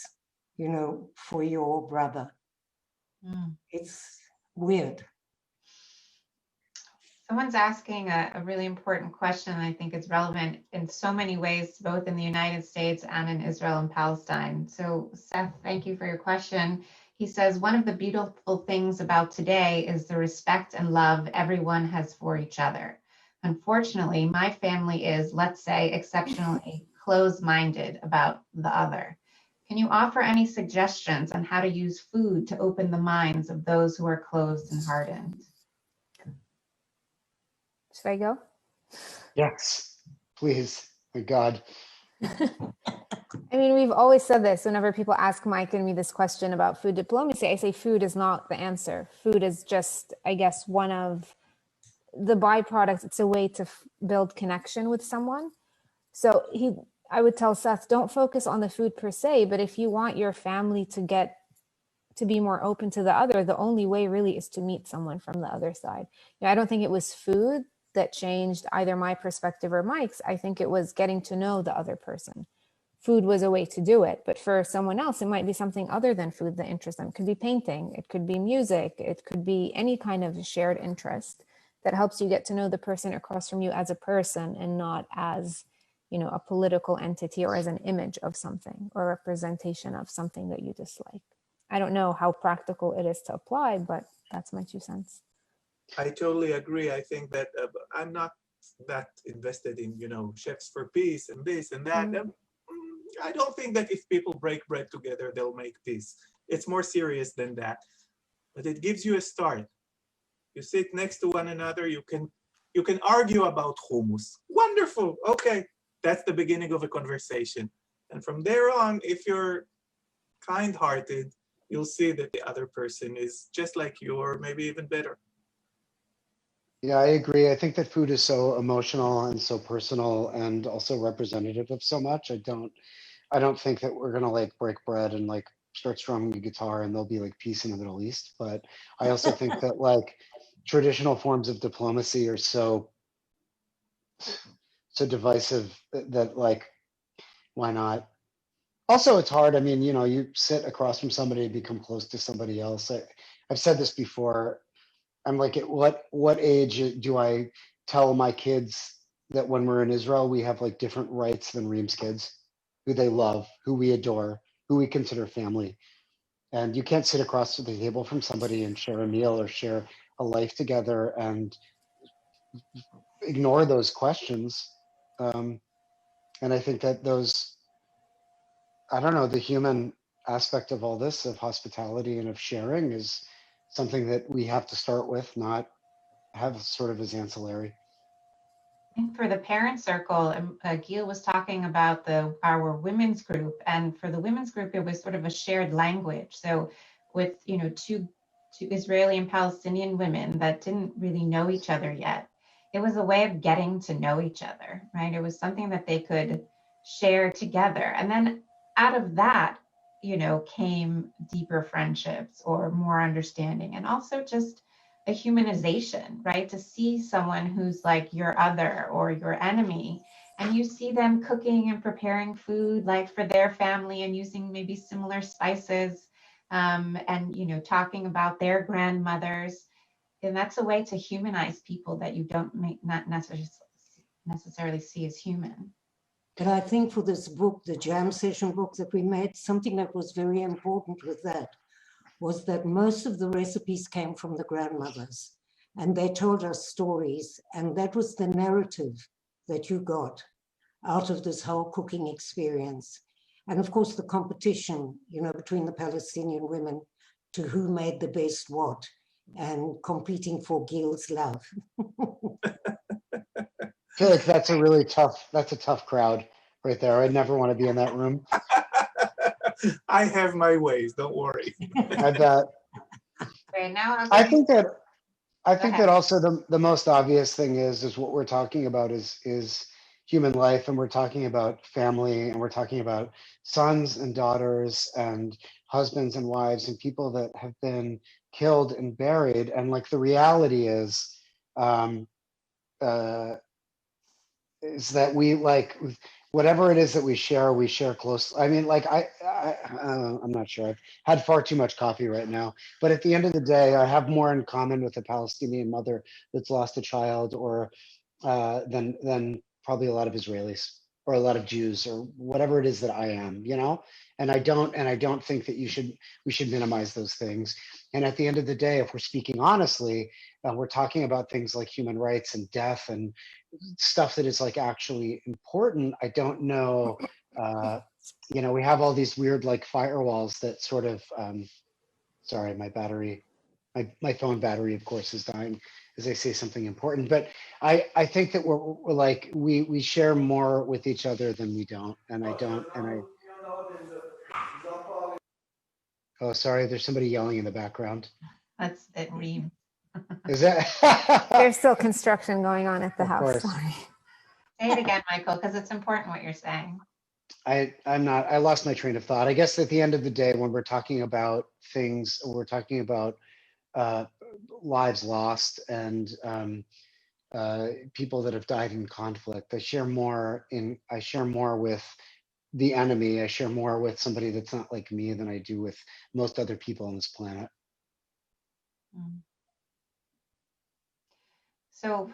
you know, for your brother. It's weird. Someone's asking a really important question, and I think it's relevant in so many ways, both in the United States and in Israel and Palestine. So Seth, thank you for your question. He says, one of the beautiful things about today is the respect and love everyone has for each other. Unfortunately, my family is, let's say, exceptionally closed-minded about the other. Can you offer any suggestions on how to use food to open the minds of those who are closed and hardened? Should I go? Yes, please. My God. I mean, we've always said this whenever people ask Mike and me this question about food diplomacy. I say food is not the answer. Food is just, I guess, one of the byproducts. It's a way to build connection with someone. So I would tell Seth, don't focus on the food per se, but if you want your family to be more open to the other, the only way really is to meet someone from the other side. You know, I don't think it was food that changed either my perspective or Mike's. I think it was getting to know the other person. Food was a way to do it, but for someone else, it might be something other than food that interests them. It could be painting, it could be music, it could be any kind of shared interest that helps you get to know the person across from you as a person and not as, you know, a political entity or as an image of something or a representation of something that you dislike. I don't know how practical it is to apply, but that's my 2 cents. I totally agree. I think that I'm not that invested in, you know, chefs for peace and this and that. I don't think that if people break bread together, they'll make peace. It's more serious than that. But it gives you a start. You sit next to one another. You can argue about hummus. Wonderful. Okay, that's the beginning of a conversation. And from there on, if you're kind-hearted, you'll see that the other person is just like you or maybe even better. Yeah, I agree. I think that food is so emotional and so personal and also representative of so much. I don't think that we're gonna like break bread and like start strumming a guitar and there'll be like peace in the Middle East. But I also think that like traditional forms of diplomacy are so divisive that like, why not? Also, it's hard. I mean, you know, you sit across from somebody and become close to somebody else. I've said this before. I'm like, at what age do I tell my kids that when we're in Israel, we have like different rights than Reem's kids, who they love, who we adore, who we consider family. And you can't sit across the table from somebody and share a meal or share a life together and ignore those questions. And I think that those, I don't know, the human aspect of all this, of hospitality and of sharing, is something that we have to start with, not have sort of as ancillary. for the parent circle, Gil was talking about our women's group, and for the women's group, it was sort of a shared language. So with, two Israeli and Palestinian women that didn't really know each other yet, it was a way of getting to know each other, right? It was something that they could share together. And then out of that, came deeper friendships or more understanding, and also just a humanization, right? To see someone who's like your other or your enemy, and you see them cooking and preparing food like for their family and using maybe similar spices, and talking about their grandmothers. And that's a way to humanize people that you not necessarily see as human. But I think for this book, the jam session book that we made, something that was very important with that was that most of the recipes came from the grandmothers, and they told us stories, and that was the narrative that you got out of this whole cooking experience. And of course, the competition, between the Palestinian women to who made the best what, and competing for Gil's love. I feel like that's a tough crowd right there. I'd never want to be in that room. I have my ways, don't worry. I bet. Great. Now I think that ahead. also the most obvious thing is what we're talking about is human life, and we're talking about family, and we're talking about sons and daughters and husbands and wives and people that have been killed and buried. And like the reality is that we like whatever it is that we share close. I mean, like I'm not sure. I've had far too much coffee right now, but at the end of the day, I have more in common with a Palestinian mother that's lost a child, or than probably a lot of Israelis or a lot of Jews or whatever it is that I am, And I don't think that we should minimize those things. And at the end of the day, if we're speaking honestly, we're talking about things like human rights and death and stuff that is like actually important. I don't know. We have all these weird like firewalls that sort of. Sorry, my phone battery, of course, is dying as I say something important. But I think that we're like we share more with each other than we don't, and I don't, and I. Oh, sorry. There's somebody yelling in the background. That's it, Reem. Is that? There's still construction going on at the Of house. course. Sorry. Say it again, Michael, because it's important what you're saying. I lost my train of thought. I guess at the end of the day, when we're talking about things, we're talking about lives lost and people that have died in conflict. I share more with the enemy. I share more with somebody that's not like me than I do with most other people on this planet. So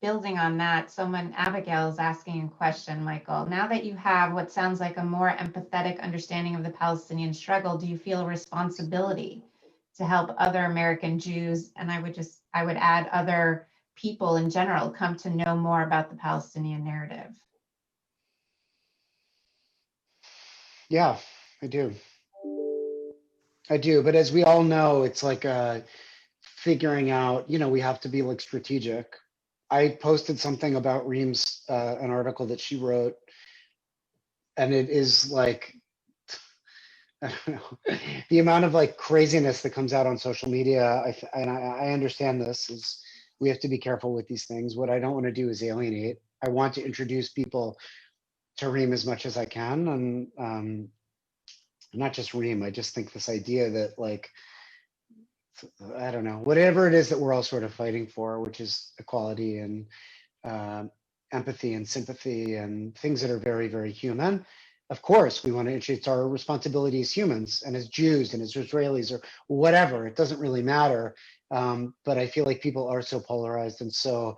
building on that, Abigail is asking a question, Michael. Now that you have what sounds like a more empathetic understanding of the Palestinian struggle, do you feel a responsibility to help other American Jews, and I would add other people in general, come to know more about the Palestinian narrative? Yeah, I do. But as we all know, it's like figuring out, we have to be like strategic. I posted something about Reem's, an article that she wrote, and it is like, I don't know, the amount of like craziness that comes out on social media. I understand this is we have to be careful with these things. What I don't want to do is alienate. I want to introduce people to Reem as much as I can, and not just Reem. I just think this idea that like, I don't know, whatever it is that we're all sort of fighting for, which is equality and empathy and sympathy and things that are very, very human. Of course, we want to, it's our responsibility as humans and as Jews and as Israelis or whatever, it doesn't really matter. But I feel like people are so polarized and so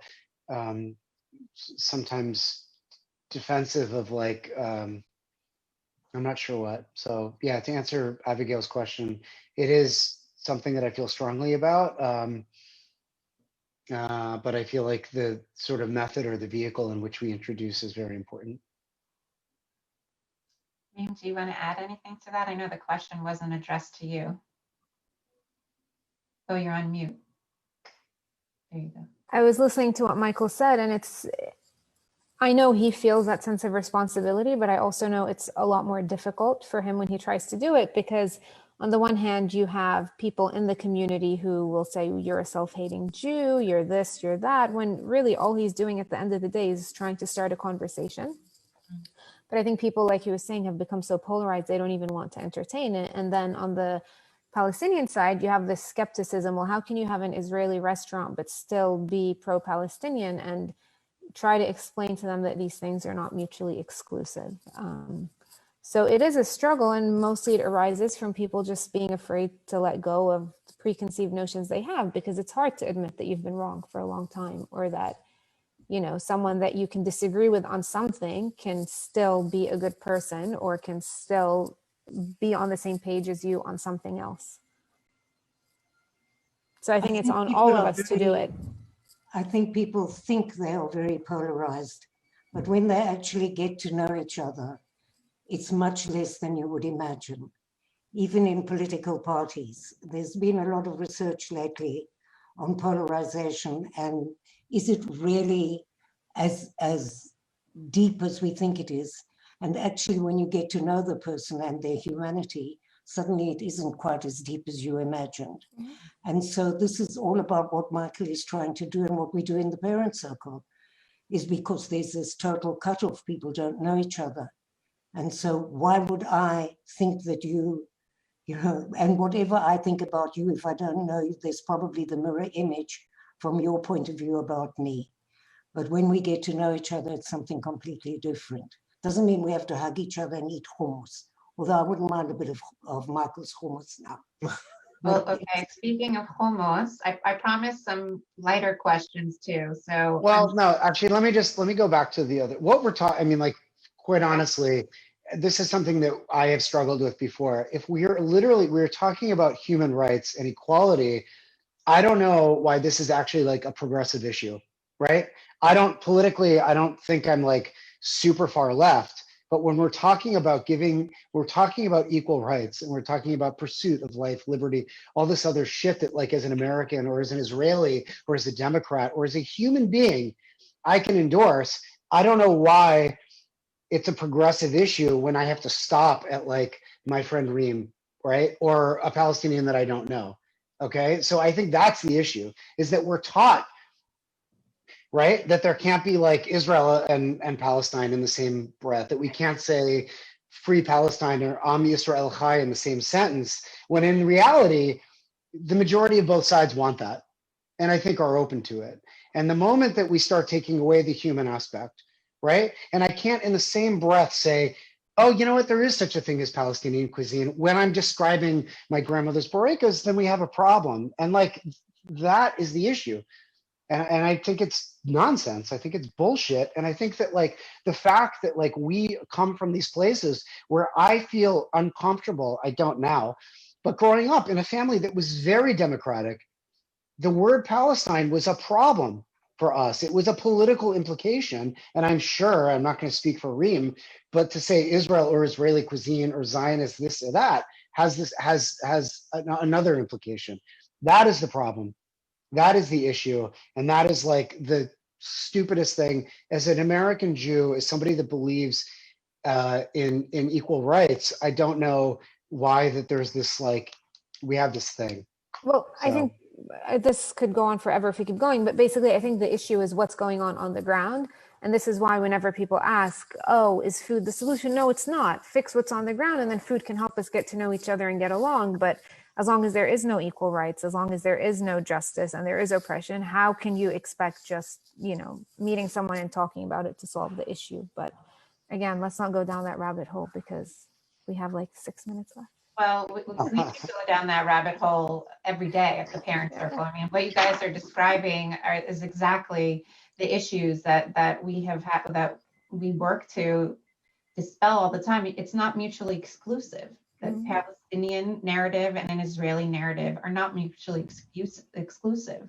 sometimes defensive of like, I'm not sure what. So yeah, to answer Abigail's question, it is something that I feel strongly about. But I feel like the sort of method or the vehicle in which we introduce is very important. Reem, do you want to add anything to that? I know the question wasn't addressed to you. Oh, you're on mute. There you go. I was listening to what Michael said, and I know he feels that sense of responsibility, but I also know it's a lot more difficult for him when he tries to do it, because on the one hand, you have people in the community who will say, you're a self-hating Jew, you're this, you're that, when really all he's doing at the end of the day is trying to start a conversation. But I think people, like he was saying, have become so polarized, they don't even want to entertain it. And then on the Palestinian side, you have this skepticism. Well, how can you have an Israeli restaurant but still be pro-Palestinian? And try to explain to them that these things are not mutually exclusive. So it is a struggle, and mostly it arises from people just being afraid to let go of the preconceived notions they have, because it's hard to admit that you've been wrong for a long time, or that, you know, someone that you can disagree with on something can still be a good person, or can still be on the same page as you on something else. So I think it's on all of us to do it. I think people think they are very polarized, but when they actually get to know each other, it's much less than you would imagine. Even in political parties, there's been a lot of research lately on polarization, and is it really as deep as we think it is? And actually, when you get to know the person and their humanity, suddenly it isn't quite as deep as you imagined. Mm-hmm. And so this is all about what Michael is trying to do, and what we do in the parent circle is because there's this total cutoff. People don't know each other. And so why would I think that you know, and whatever I think about you, if I don't know you, there's probably the mirror image from your point of view about me. But when we get to know each other, it's something completely different. Doesn't mean we have to hug each other and eat hummus, although I wouldn't mind a bit of Michael's hummus now. Well, okay, speaking of hummus, I promised some lighter questions too. So, well, no, actually, let me go back to the other, what we're talking, I mean, like, quite honestly, this is something that I have struggled with before. If we're talking about human rights and equality, I don't know why this is actually like a progressive issue, right? I don't think I'm like super far left, but when we're talking about we're talking about equal rights, and we're talking about pursuit of life, liberty, all this other shit that, like, as an American or as an Israeli or as a Democrat or as a human being, I can endorse. I don't know why it's a progressive issue when I have to stop at, like, my friend Reem, right? Or a Palestinian that I don't know. Okay, so I think that's the issue, is that we're taught, right, that there can't be like Israel and Palestine in the same breath, that we can't say free Palestine or Am Yisrael Chai in the same sentence, when in reality, the majority of both sides want that, and I think are open to it. And the moment that we start taking away the human aspect, right, and I can't in the same breath say, oh, you know what, there is such a thing as Palestinian cuisine when I'm describing my grandmother's borekas, then we have a problem. And like, that is the issue. And I think it's nonsense. I think it's bullshit. And I think that, like, the fact that, like, we come from these places where I feel uncomfortable, I don't now, but growing up in a family that was very democratic, the word Palestine was a problem for us. It was a political implication. And I'm sure, I'm not going to speak for Reem, but to say Israel or Israeli cuisine or Zionist this or that has another implication. That is the problem. That is the issue. And that is, like, the stupidest thing. As an American Jew, as somebody that believes in equal rights, I don't know why that there's this, like, we have this thing. Well, so I think this could go on forever if we keep going, but basically I think the issue is what's going on the ground. And this is why whenever people ask, oh, is food the solution? No, it's not. Fix what's on the ground, and then food can help us get to know each other and get along. But as long as there is no equal rights, as long as there is no justice and there is oppression, how can you expect just, you know, meeting someone and talking about it to solve the issue? But again, let's not go down that rabbit hole because we have like 6 minutes left. Well, we could go down that rabbit hole every day at the parent circle. I mean, what you guys are describing is exactly the issues that we have had, that we work to dispel all the time. It's not mutually exclusive. The Palestinian narrative and an Israeli narrative are not mutually exclusive.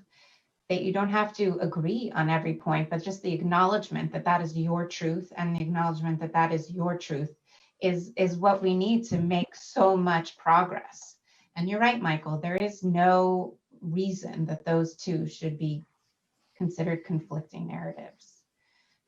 That you don't have to agree on every point, but just the acknowledgement that that is your truth, and the acknowledgement that that is your truth is what we need to make so much progress. And you're right, Michael, there is no reason that those two should be considered conflicting narratives.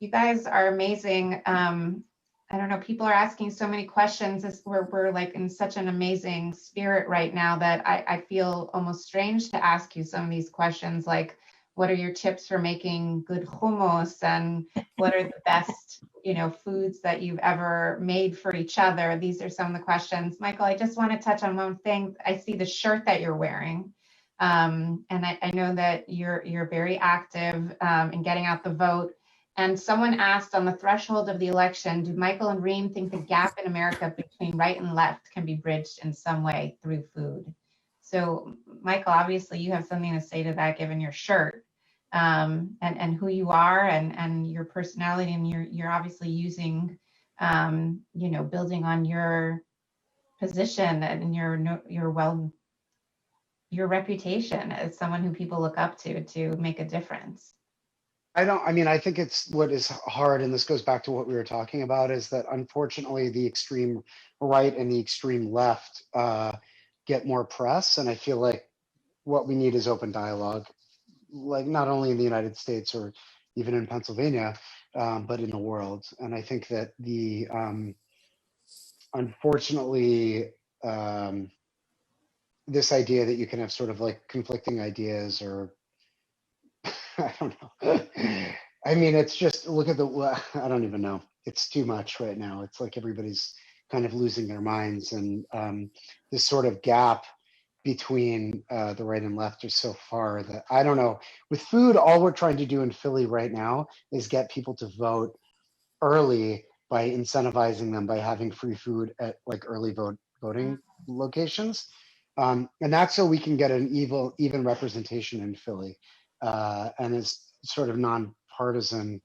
You guys are amazing. I don't know, people are asking so many questions. We're like in such an amazing spirit right now that I feel almost strange to ask you some of these questions, like what are your tips for making good hummus, and what are the best, foods that you've ever made for each other? These are some of the questions. Michael, I just want to touch on one thing. I see the shirt that you're wearing. And I know that you're very active in getting out the vote. And someone asked, on the threshold of the election, do Michael and Reem think the gap in America between right and left can be bridged in some way through food? So, Michael, obviously you have something to say to that, given your shirt and who you are and your personality, and you're obviously using, building on your position and your reputation as someone who people look up to make a difference. I think it's what is hard, and this goes back to what we were talking about, is that unfortunately the extreme right and the extreme left get more press. And I feel like what we need is open dialogue, like not only in the United States or even in Pennsylvania, but in the world. And I think that unfortunately, this idea that you can have sort of like conflicting ideas, or I don't know. I mean, it's just, look at I don't even know. It's too much right now. It's like everybody's kind of losing their minds, and this sort of gap between the right and left is so far that I don't know. With food, all we're trying to do in Philly right now is get people to vote early by incentivizing them by having free food at like early voting locations. And that's so we can get an even representation in Philly. And it's sort of nonpartisan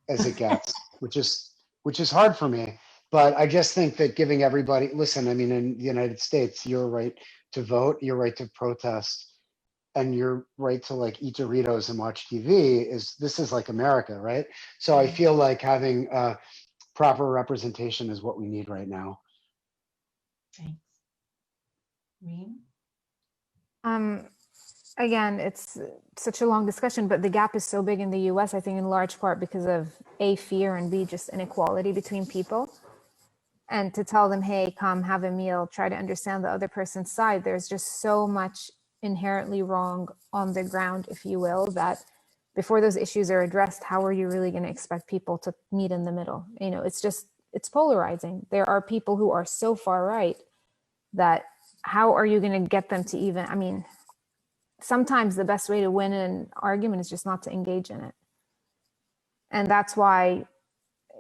as it gets, which is hard for me. But I just think that giving everybody, listen, I mean, in the United States, your right to vote, your right to protest, and your right to like eat Doritos and watch TV this is like America, right? So I feel like having proper representation is what we need right now. Thanks. Reem? Again, it's such a long discussion, but the gap is so big in the US, I think in large part because of A, fear, and B, just inequality between people. And to tell them, hey, come have a meal, try to understand the other person's side. There's just so much inherently wrong on the ground, if you will, that before those issues are addressed, how are you really going to expect people to meet in the middle? It's polarizing. There are people who are so far right that how are you going to get them to even, sometimes the best way to win an argument is just not to engage in it. And that's why,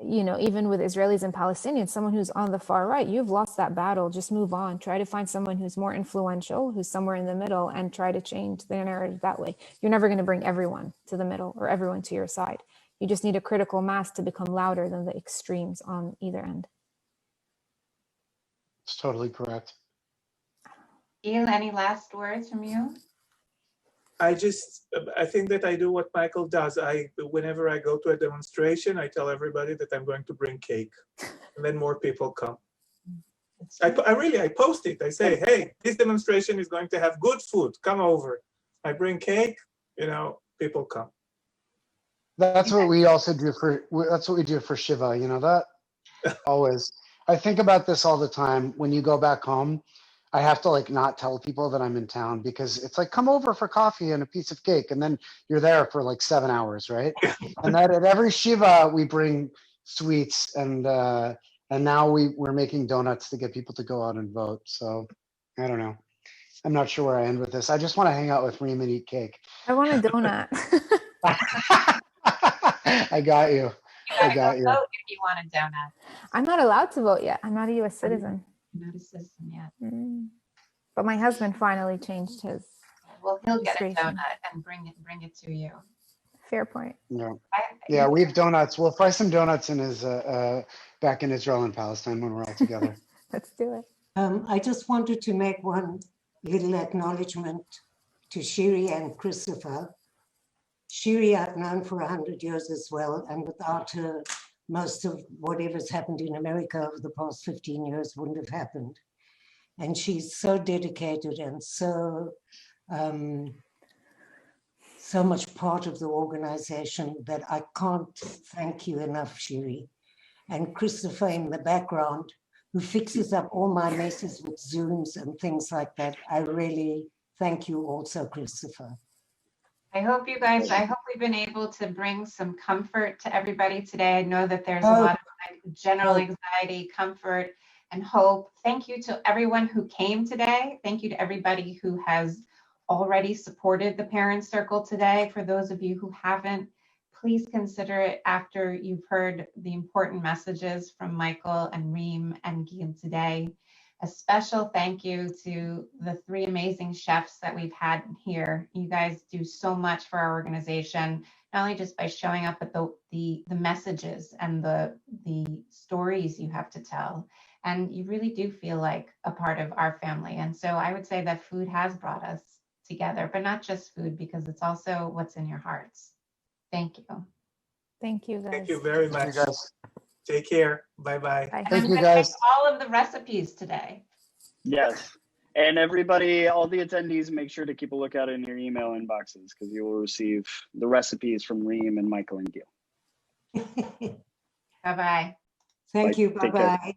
even with Israelis and Palestinians, someone who's on the far right, you've lost that battle, just move on. Try to find someone who's more influential, who's somewhere in the middle, and try to change their narrative that way. You're never going to bring everyone to the middle or everyone to your side. You just need a critical mass to become louder than the extremes on either end. It's totally correct. Gil, any last words from you? I think that I do what Michael does. Whenever I go to a demonstration, I tell everybody that I'm going to bring cake, and then more people come. I post it. I say, hey, this demonstration is going to have good food. Come over. I bring cake, people come. That's what we also do that's what we do for Shiva, that always. I think about this all the time. When you go back home, I have to not tell people that I'm in town, because it's like, come over for coffee and a piece of cake. And then you're there for 7 hours, right? And that at every Shiva, we bring sweets, and now we're making donuts to get people to go out and vote. So I don't know. I'm not sure where I end with this. I just want to hang out with Reem and eat cake. I want a donut. I got you. I got you. Vote if you want a donut. I'm not allowed to vote yet. I'm not a US citizen. Not a citizen yet. But my husband finally changed his. Well, he'll get a donut and bring it to you. Fair point. Yeah, we have donuts. We'll fry some donuts in his back in Israel and Palestine when we're all together. Let's do it. I just wanted to make one little acknowledgement to Shiri and Christopher. Shiri I've known for 100 years as well, and without her, most of whatever's happened in America over the past 15 years wouldn't have happened. And she's so dedicated and so so much part of the organization that I can't thank you enough, Shiri. And Christopher in the background, who fixes up all my messes with Zooms and things like that. I really thank you also, Christopher. I hope we've been able to bring some comfort to everybody today. I know that there's a Oh. lot of like, general Oh. anxiety, comfort, and hope. Thank you to everyone who came today. Thank you to everybody who has already supported the Parent Circle today. For those of you who haven't, please consider it after you've heard the important messages from Michael and Reem and Gil today. A special thank you to the 3 amazing chefs that we've had here. You guys do so much for our organization, not only just by showing up, but the messages and the stories you have to tell. And you really do feel like a part of our family. And so I would say that food has brought us together, but not just food, because it's also what's in your hearts. Thank you. Thank you, guys. Thank you very much. Thank you, guys. Take care. Bye-bye. Bye. And Thank I'm you, going to make guys. all of the recipes today. Yes. And everybody, all the attendees, make sure to keep a lookout in your email inboxes because you will receive the recipes from Reem and Michael and Gil. Bye-bye. Thank Bye. you. Take care. Bye-bye.